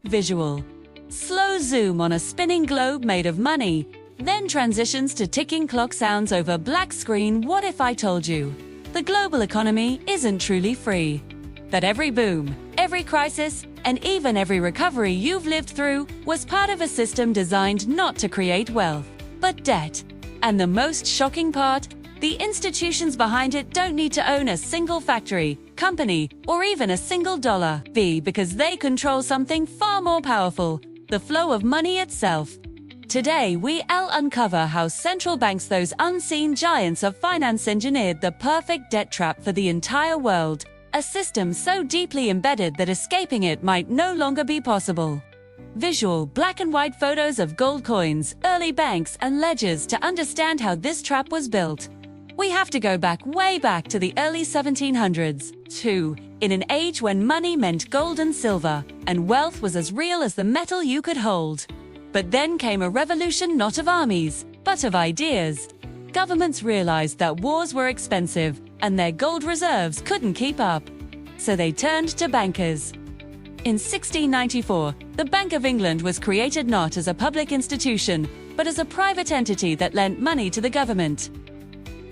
Visual. Slow zoom on a spinning globe made of money, then transitions to ticking clock sounds over black screen. What if I told you the global economy isn't truly free? That every boom, every crisis, and even every recovery you've lived through was part of a system designed not to create wealth, but debt. And the most shocking part, the institutions behind it don't need to own a single factory, company, or even a single dollar, because they control something far more powerful, the flow of money itself. Today, we'll uncover how central banks, those unseen giants of finance, engineered the perfect debt trap for the entire world, a system so deeply embedded that escaping it might no longer be possible. Visual, black and white photos of gold coins, early banks, and ledgers to understand how this trap was built. We have to go way back to the early 1700s, in an age when money meant gold and silver, and wealth was as real as the metal you could hold. But then came a revolution not of armies, but of ideas. Governments realized that wars were expensive, and their gold reserves couldn't keep up. So they turned to bankers. In 1694, the Bank of England was created not as a public institution, but as a private entity that lent money to the government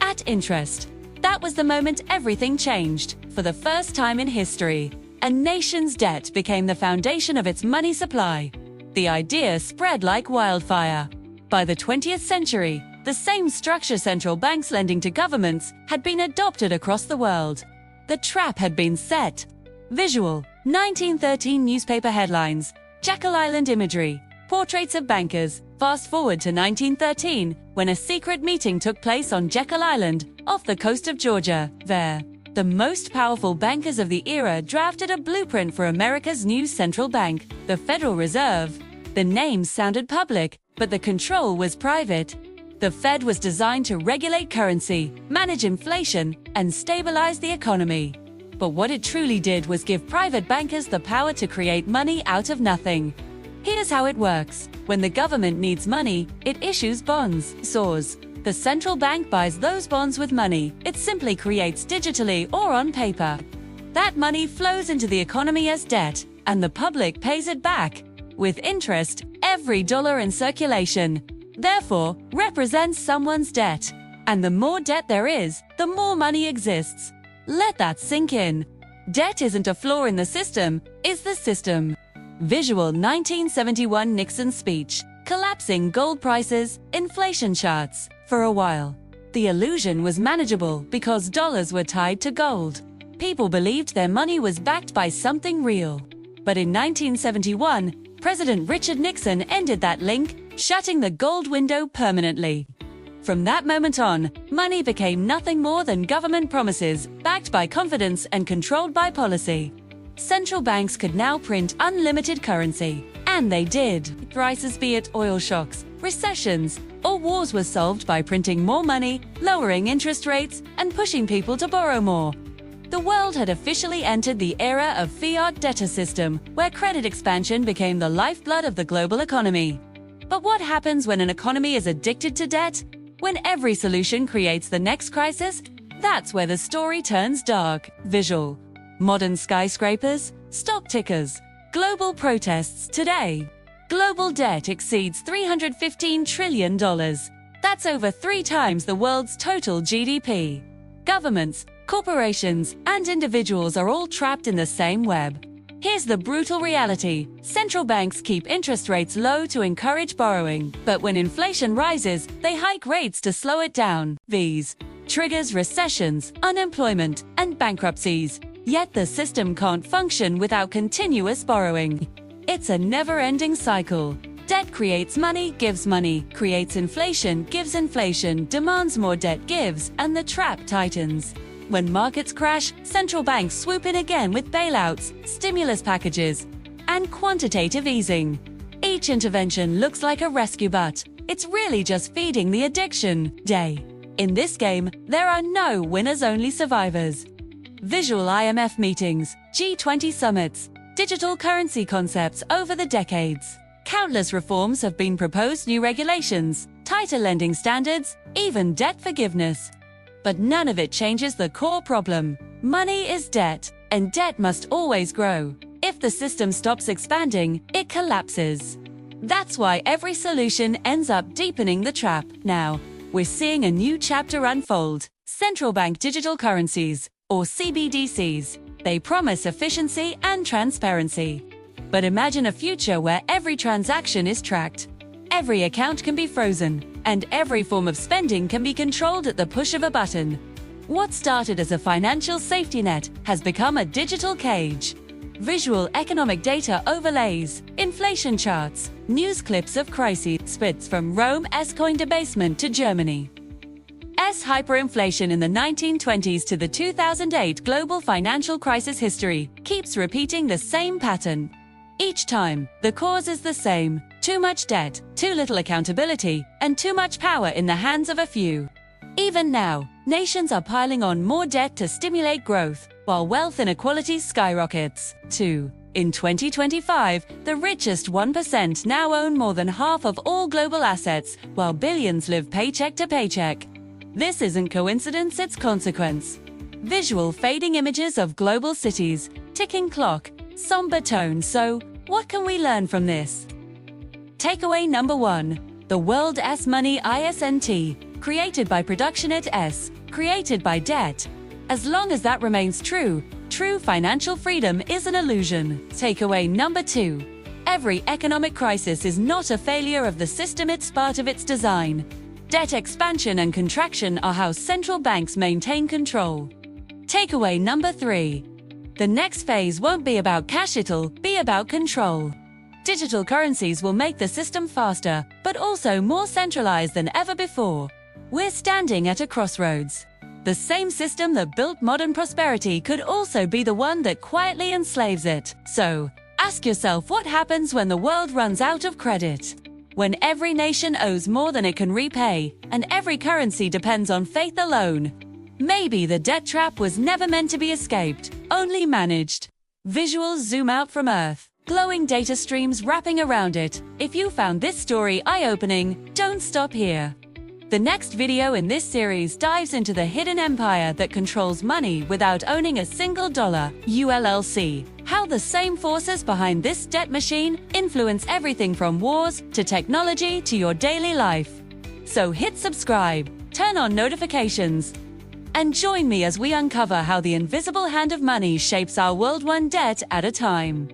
at interest. That was the moment everything changed. For the first time in history, a nation's debt became the foundation of its money supply. The idea spread like wildfire. By the 20th century, the same structure, central banks lending to governments, had been adopted across the world. The trap had been set. Visual. 1913 newspaper headlines, Jekyll Island imagery, portraits of bankers. Fast forward to 1913, when a secret meeting took place on Jekyll Island, off the coast of Georgia. There, the most powerful bankers of the era drafted a blueprint for America's new central bank, the Federal Reserve. The name sounded public, but the control was private. The Fed was designed to regulate currency, manage inflation, and stabilize the economy. But what it truly did was give private bankers the power to create money out of nothing. Here's how it works. When the government needs money, it issues bonds, SORs. The central bank buys those bonds with money it simply creates digitally or on paper. That money flows into the economy as debt, and the public pays it back with interest. Every dollar in circulation, therefore, represents someone's debt. And the more debt there is, the more money exists. Let that sink in. Debt isn't a flaw in the system, it's the system. Visual. 1971 Nixon speech. Collapsing gold prices, inflation charts. For a while, the illusion was manageable because dollars were tied to gold. People believed their money was backed by something real. But in 1971, President Richard Nixon ended that link, shutting the gold window permanently. From that moment on, money became nothing more than government promises, backed by confidence and controlled by policy. Central banks could now print unlimited currency, and they did. Crises, be it oil shocks, recessions, or wars, were solved by printing more money, lowering interest rates, and pushing people to borrow more. The world had officially entered the era of fiat debtor system, where credit expansion became the lifeblood of the global economy. But what happens when an economy is addicted to debt? When every solution creates the next crisis? That's where the story turns dark. Visual. Modern skyscrapers, stock tickers, global protests today. Global debt exceeds $315 trillion. That's over 3 times the world's total GDP. Governments, corporations, and individuals are all trapped in the same web. Here's the brutal reality. Central banks keep interest rates low to encourage borrowing, but when inflation rises, they hike rates to slow it down. These triggers recessions, unemployment, and bankruptcies. Yet the system can't function without continuous borrowing. It's a never-ending cycle. Debt creates money, creates inflation, gives inflation, demands more debt, gives, and the trap tightens. When markets crash, central banks swoop in again with bailouts, stimulus packages, and quantitative easing. Each intervention looks like a rescue, but it's really just feeding the addiction. In this game, there are no winners, only survivors. Visual. IMF meetings, G20 summits, digital currency concepts over the decades. Countless reforms have been proposed, new regulations, tighter lending standards, even debt forgiveness. But none of it changes the core problem. Money is debt, and debt must always grow. If the system stops expanding, it collapses. That's why every solution ends up deepening the trap. Now, we're seeing a new chapter unfold: central bank digital currencies, or CBDCs. They promise efficiency and transparency. But imagine a future where every transaction is tracked, every account can be frozen, and every form of spending can be controlled at the push of a button. What started as a financial safety net has become a digital cage. Visual economic data overlays, inflation charts, news clips of crises spits from Rome's coin debasement to Germany's hyperinflation in the 1920s to the 2008 global financial crisis. History keeps repeating the same pattern. Each time, the cause is the same: too much debt, too little accountability, and too much power in the hands of a few. Even now, nations are piling on more debt to stimulate growth, while wealth inequality skyrockets, too. In 2025, the richest 1% now own more than half of all global assets, while billions live paycheck to paycheck. This isn't coincidence, it's consequence. Visual fading images of global cities, ticking clock, somber tone. So, what can we learn from this? Takeaway number 1. The world's money isn't created by production, it's created by debt. As long as that remains true, true financial freedom is an illusion. Takeaway number 2. Every economic crisis is not a failure of the system, it's part of its design. Debt expansion and contraction are how central banks maintain control. Takeaway number 3. The next phase won't be about cash, it'll be about control. Digital currencies will make the system faster, but also more centralized than ever before. We're standing at a crossroads. The same system that built modern prosperity could also be the one that quietly enslaves it. So, ask yourself, what happens when the world runs out of credit? When every nation owes more than it can repay, and every currency depends on faith alone? Maybe the debt trap was never meant to be escaped, only managed. Visuals zoom out from Earth, glowing data streams wrapping around it. If you found this story eye-opening, don't stop here. The next video in this series dives into the hidden empire that controls money without owning a single dollar, ULLC. How the same forces behind this debt machine influence everything from wars to technology to your daily life. So hit subscribe, turn on notifications, and join me as we uncover how the invisible hand of money shapes our world, one debt at a time.